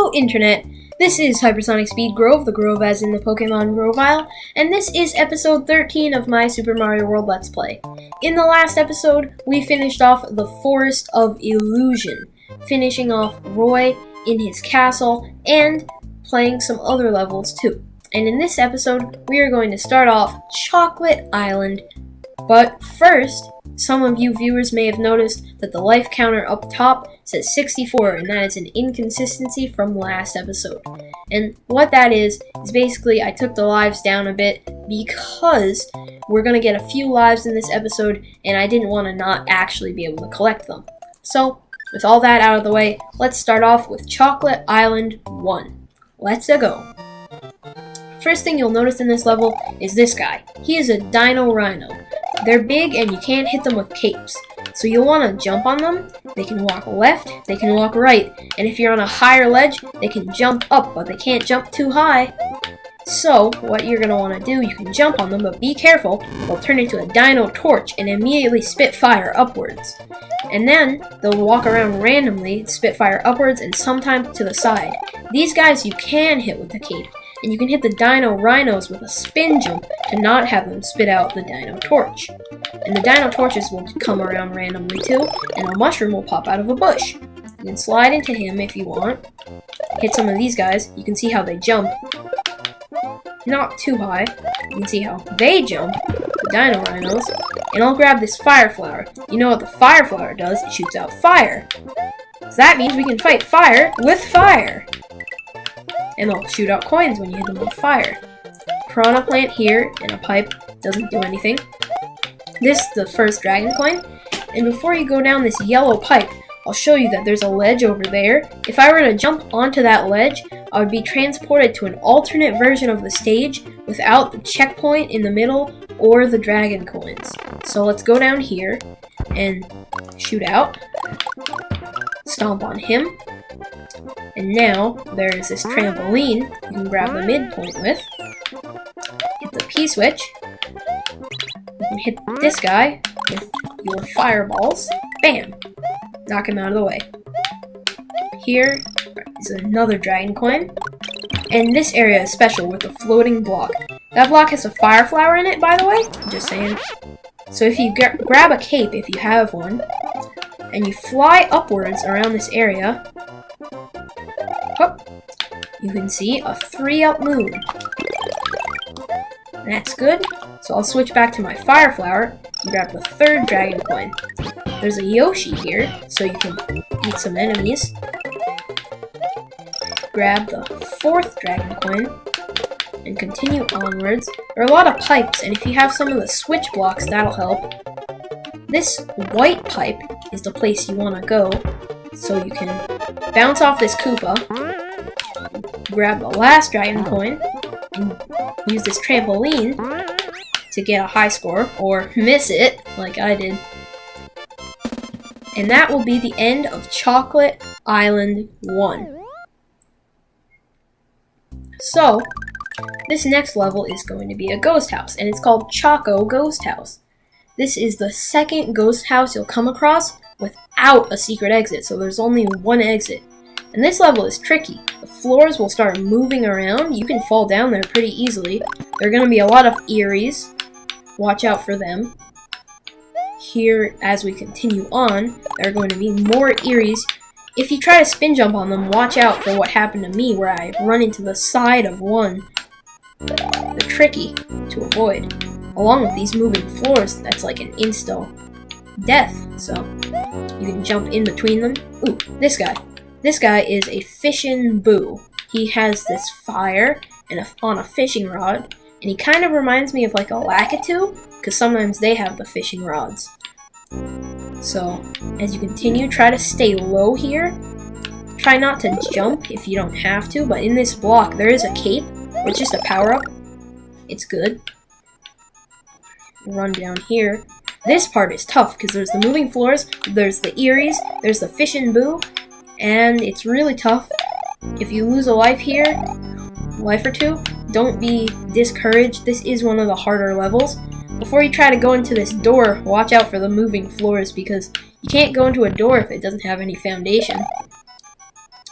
Hello Internet, this is Hypersonic Speed Grove, the Grove as in the Pokemon Grovile, and this is episode 13 of my Super Mario World Let's Play. In the last episode, we finished off the Forest of Illusion, finishing off Roy in his castle, and playing some other levels too. And in this episode, we are going to start off Chocolate Island, but first, some of you viewers may have noticed that the life counter up top says 64, and that is an inconsistency from last episode. And what that is basically I took the lives down a bit because we're going to get a few lives in this episode, and I didn't want to not actually be able to collect them. So, with all that out of the way, let's start off with Chocolate Island 1. Let's go. First thing you'll notice in this level is this guy. He is a Dino Rhino. They're big and you can't hit them with capes. So you'll want to jump on them. They can walk left, they can walk right, and if you're on a higher ledge, they can jump up, but they can't jump too high. So what you're going to want to do, you can jump on them, but be careful, they'll turn into a dino torch and immediately spit fire upwards. And then they'll walk around randomly, spit fire upwards and sometimes to the side. These guys you can hit with the cape, and you can hit the Dino Rhinos with a spin jump to not have them spit out the Dino Torch. And the Dino Torches will come around randomly too, and a mushroom will pop out of a bush. You can slide into him if you want. Hit some of these guys, you can see how they jump. Not too high. You can see how they jump, the Dino Rhinos. And I'll grab this Fire Flower. You know what the Fire Flower does? It shoots out fire. So that means we can fight fire with fire. And they'll shoot out coins when you hit them with fire. Piranha Plant here in a pipe doesn't do anything. This is the first dragon coin. And before you go down this yellow pipe, I'll show you that there's a ledge over there. If I were to jump onto that ledge, I would be transported to an alternate version of the stage without the checkpoint in the middle or the dragon coins. So let's go down here and shoot out. Stomp on him. And now, there is this trampoline you can grab the midpoint with. Hit the P-switch. You can hit this guy with your fireballs. Bam! Knock him out of the way. Here is another dragon coin. And this area is special with the floating block. That block has a fire flower in it, by the way. Just saying. So if you grab a cape, if you have one, and you fly upwards around this area, you can see a 3-up moon. That's good. So I'll switch back to my Fire Flower and grab the third dragon coin. There's a Yoshi here, so you can beat some enemies. Grab the fourth dragon coin and continue onwards. There are a lot of pipes, and if you have some of the switch blocks, that'll help. This white pipe is the place you want to go, so you can bounce off this Koopa, grab the last dragon coin, and use this trampoline to get a high score, or miss it, like I did. And that will be the end of Chocolate Island 1. So, this next level is going to be a ghost house, and it's called Choco-Ghost House. This is the second ghost house you'll come across without a secret exit, so there's only one exit. And this level is tricky. The floors will start moving around. You can fall down there pretty easily. There are going to be a lot of Eeries. Watch out for them. Here, as we continue on, there are going to be more Eeries. If you try to spin jump on them, watch out for what happened to me, where I run into the side of one. They're tricky to avoid. Along with these moving floors, that's like an insta death, so you can jump in between them. Ooh, this guy. This guy is a Fishin' Boo. He has this fire and on a fishing rod, and he kind of reminds me of like a Lakitu, because sometimes they have the fishing rods. So, as you continue, try to stay low here. Try not to jump if you don't have to, but in this block there is a cape, or it's just a power-up. It's good. Run down here. This part is tough, because there's the moving floors, there's the Eeries, there's the Fishin' Boo, and it's really tough. If you lose a life here, life or two, don't be discouraged. This is one of the harder levels. Before you try to go into this door, watch out for the moving floors, because you can't go into a door if it doesn't have any foundation.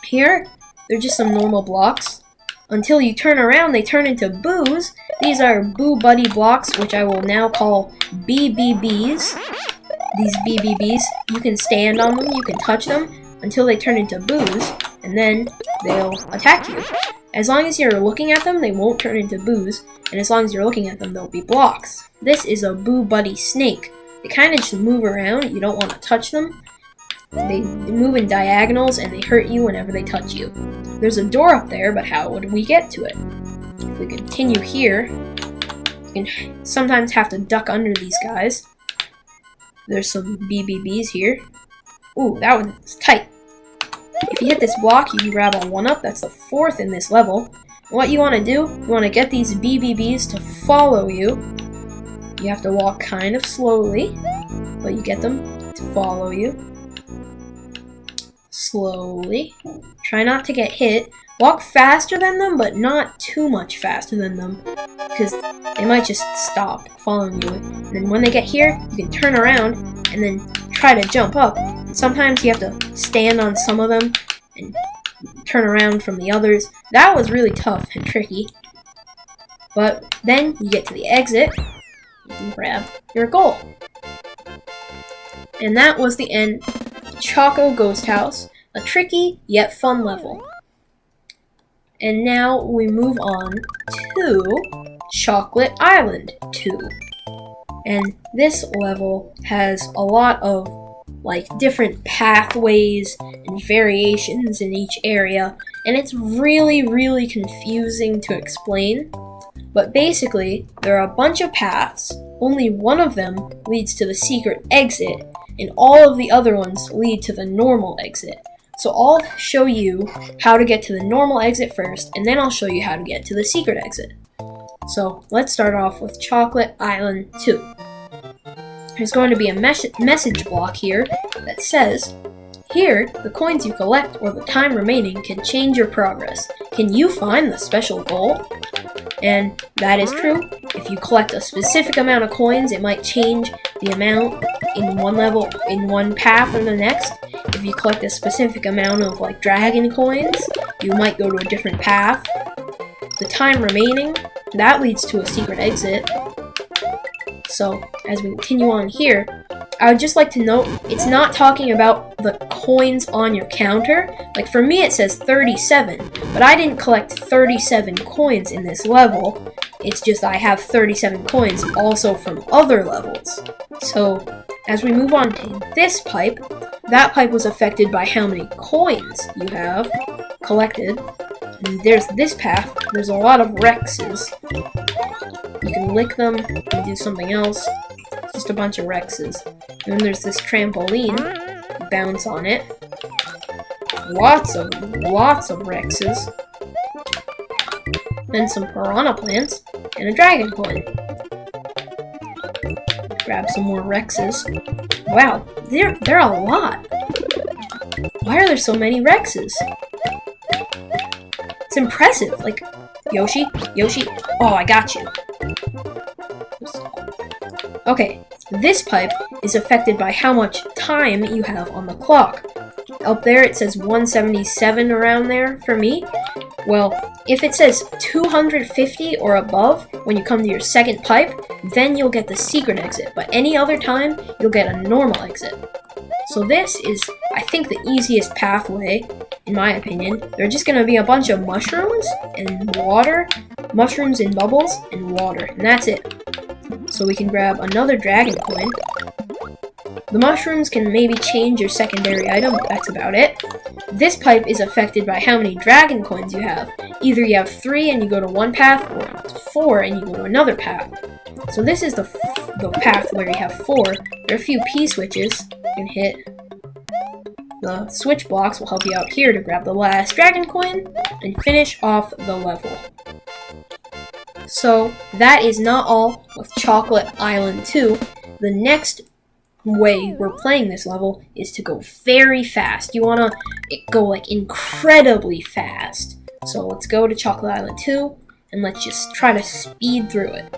Here, they're just some normal blocks. Until you turn around, they turn into boos. These are Boo Buddy blocks, which I will now call BBBs. These BBBs, you can stand on them, you can touch them, until they turn into boos, and then they'll attack you. As long as you're looking at them, they won't turn into boos, and as long as you're looking at them, they'll be blocks. This is a Boo Buddy snake. They kind of just move around, you don't want to touch them. They move in diagonals, and they hurt you whenever they touch you. There's a door up there, but how would we get to it? If we continue here, you can sometimes have to duck under these guys. There's some BBBs here. Ooh, that one's tight. If you hit this block, you can grab a 1-up. That's the 4th in this level. And what you want to do, you want to get these BBBs to follow you. You have to walk kind of slowly, but you get them to follow you. Slowly. Try not to get hit. Walk faster than them, but not too much faster than them, because they might just stop following you. And then when they get here, you can turn around and then try to jump up. And sometimes you have to stand on some of them and turn around from the others. That was really tough and tricky. But then you get to the exit, you can grab your goal. And that was the end of Choco-Ghost House, a tricky yet fun level. And now we move on to Chocolate Island 2. And this level has a lot of different pathways and variations in each area, and it's really confusing to explain. But basically, there are a bunch of paths, only one of them leads to the secret exit, and all of the other ones lead to the normal exit. So I'll show you how to get to the normal exit first, and then I'll show you how to get to the secret exit. So let's start off with Chocolate Island 2. There's going to be a message block here that says, here, the coins you collect or the time remaining can change your progress. Can you find the special goal? And that is true. If you collect a specific amount of coins, it might change the amount in one level, in one path or the next. If you collect a specific amount of dragon coins, you might go to a different path. The time remaining, that leads to a secret exit. So, as we continue on here, I would just like to note, it's not talking about the coins on your counter. For me it says 37, but I didn't collect 37 coins in this level. It's just I have 37 coins also from other levels. So, as we move on to this pipe, that pipe was affected by how many coins you have collected. And there's this path, there's a lot of Rexes. You can lick them and do something else. Just a bunch of Rexes. And then there's this trampoline. Bounce on it. Lots of Rexes. Then some piranha plants and a dragon coin. Grab some more Rexes. Wow, they're a lot. Why are there so many Rexes? It's impressive. Yoshi, oh, I got you. Okay, this pipe is affected by how much time you have on the clock. Up there it says 177 around there for me. Well, if it says 250 or above when you come to your second pipe, then you'll get the secret exit, but any other time, you'll get a normal exit. So this is, I think, the easiest pathway, in my opinion. There are just going to be a bunch of mushrooms and water, mushrooms and bubbles and water, and that's it. So we can grab another dragon coin. The mushrooms can maybe change your secondary item, but that's about it. This pipe is affected by how many dragon coins you have. Either you have 3 and you go to one path, or 4 and you go to another path. So this is the path where you have 4. There are a few P-switches you can hit. The switch blocks will help you out here to grab the last dragon coin and finish off the level. So that is not all with Chocolate Island 2. The next way we're playing this level is to go very fast. You want to go incredibly fast. So let's go to Chocolate Island 2 and let's just try to speed through it.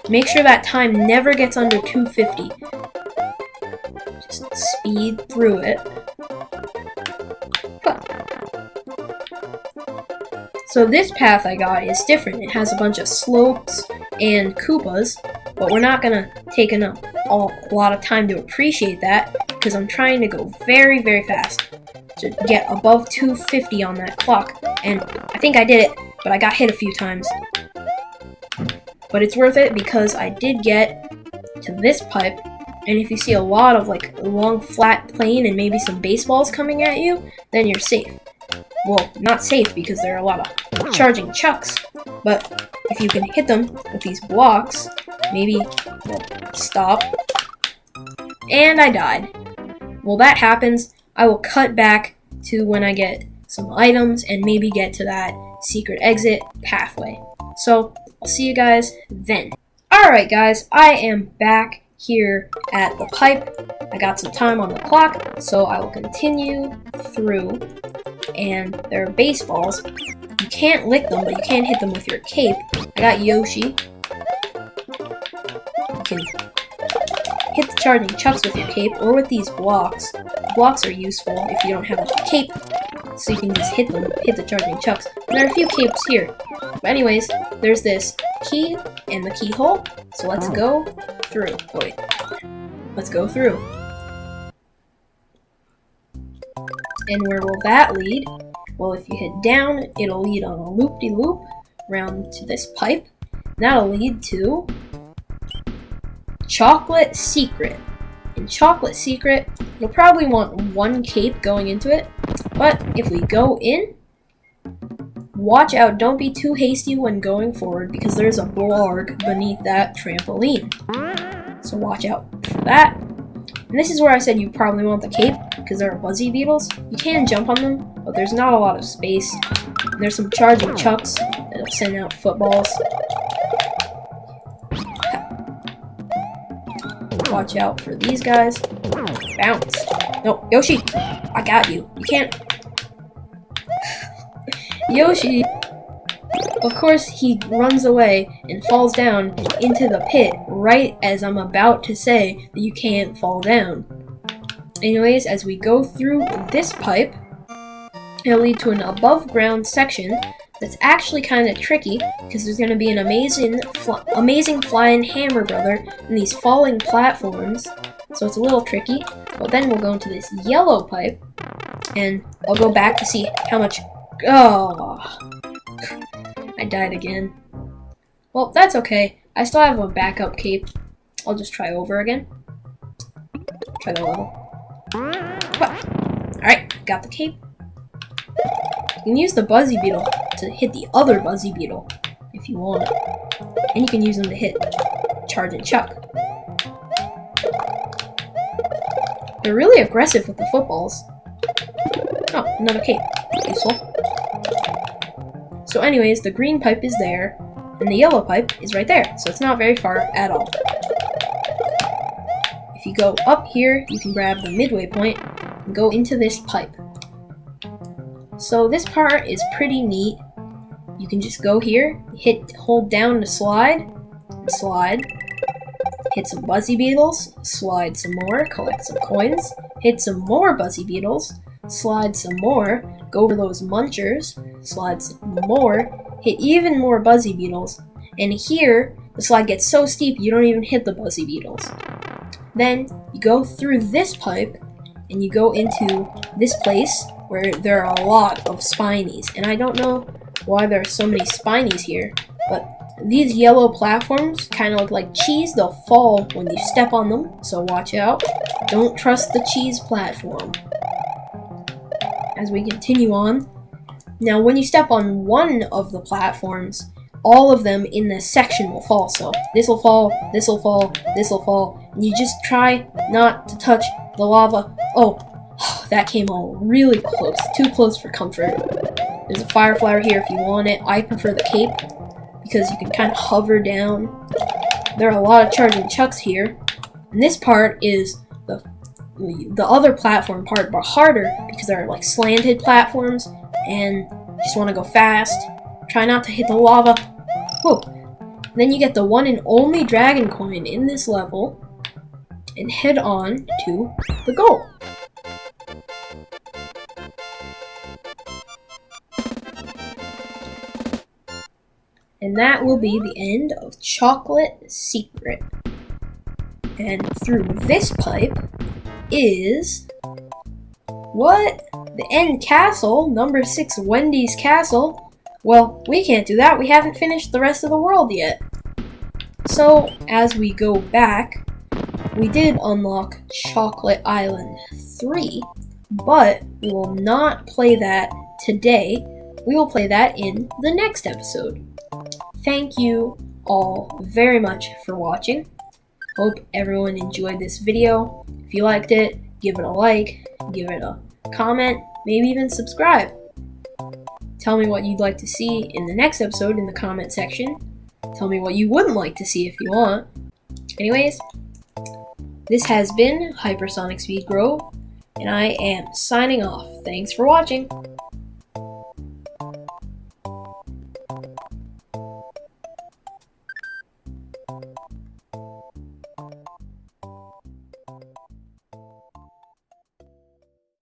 Make sure that time never gets under 250. Just speed through it. So this path I got is different. It has a bunch of slopes and Koopas, but we're not gonna take a lot of time to appreciate that because I'm trying to go very, very fast to get above 250 on that clock. And I think I did it, but I got hit a few times. But it's worth it because I did get to this pipe, and if you see a lot of like long flat plane and maybe some baseballs coming at you, then you're safe. Well, not safe because there are a lot of charging chucks, but if you can hit them with these blocks, maybe they'll stop. And I died. Well, that happens. I will cut back to when I get some items and maybe get to that secret exit pathway. So, I'll see you guys then. Alright guys, I am back here at the pipe. I got some time on the clock, so I will continue through. And there are baseballs. You can't lick them, but you can hit them with your cape. I got Yoshi. You can hit the charging chucks with your cape or with these blocks. Blocks are useful if you don't have a cape, so you can just hit the charging chucks. And there are a few capes here. But anyways, there's this key and the keyhole, so let's go through. Oh wait, let's go through. And where will that lead? Well, if you hit down, it'll lead on a loop-de-loop around to this pipe. That'll lead to Chocolate Secret. In Chocolate Secret, you'll probably want one cape going into it, but if we go in, watch out, don't be too hasty when going forward because there's a blarg beneath that trampoline. So watch out for that. And this is where I said you probably want the cape because there are buzzy beetles. You can jump on them, but there's not a lot of space. And there's some charging chucks that'll send out footballs. Watch out for these guys. Bounce. No, Yoshi, I got you. You can't. Yoshi, of course, he runs away and falls down into the pit right as I'm about to say that you can't fall down. Anyways, as we go through this pipe, it'll lead to an above ground section that's actually kind of tricky because there's going to be an amazing flying hammer brother in these falling platforms, so it's a little tricky. But then we'll go into this yellow pipe, and I'll go back to see how much. Oh, I died again. Well, that's okay. I still have a backup cape. I'll just try over again. Try the level. Alright, got the cape. You can use the buzzy beetle to hit the other buzzy beetle if you want. And you can use them to hit charge and chuck. They're really aggressive with the footballs. Oh, another cape. Useful. So anyways, the green pipe is there, and the yellow pipe is right there, so it's not very far at all. If you go up here, you can grab the midway point and go into this pipe. So this part is pretty neat. You can just go here, hold down to slide, and slide. Hit some buzzy beetles, slide some more, collect some coins, hit some more buzzy beetles, slide some more, go over those munchers, slide some more, hit even more buzzy beetles, and here, the slide gets so steep you don't even hit the buzzy beetles. Then, you go through this pipe, and you go into this place where there are a lot of spinies, and I don't know why there are so many spinies here, but these yellow platforms kind of look like cheese. They'll fall when you step on them, so watch out. Don't trust the cheese platform. As we continue on, now when you step on one of the platforms, all of them in this section will fall. So this will fall, this will fall, this will fall, and you just try not to touch the lava. Oh, that came all really close, too close for comfort. There's a fire flower here if you want it. I prefer the cape because you can kind of hover down. There are a lot of charging chucks here, and this part is the other platform part, but harder because there are like slanted platforms and you just want to go fast. Try not to hit the lava. Whoa. Then you get the one and only dragon coin in this level and head on to the goal. and that will be the end of Chocolate Secret. And through this pipe is... what? The end castle, number 6 Wendy's castle. Well, we can't do that. We haven't finished the rest of the world yet. So, as we go back, we did unlock Chocolate Island 3, but we will not play that today. We will play that in the next episode. Thank you all very much for watching. Hope everyone enjoyed this video. If you liked it, give it a like, give it a comment, maybe even subscribe. Tell me what you'd like to see in the next episode in the comment section. Tell me what you wouldn't like to see if you want. Anyways, this has been Hypersonic Speed Grove, and I am signing off. Thanks for watching.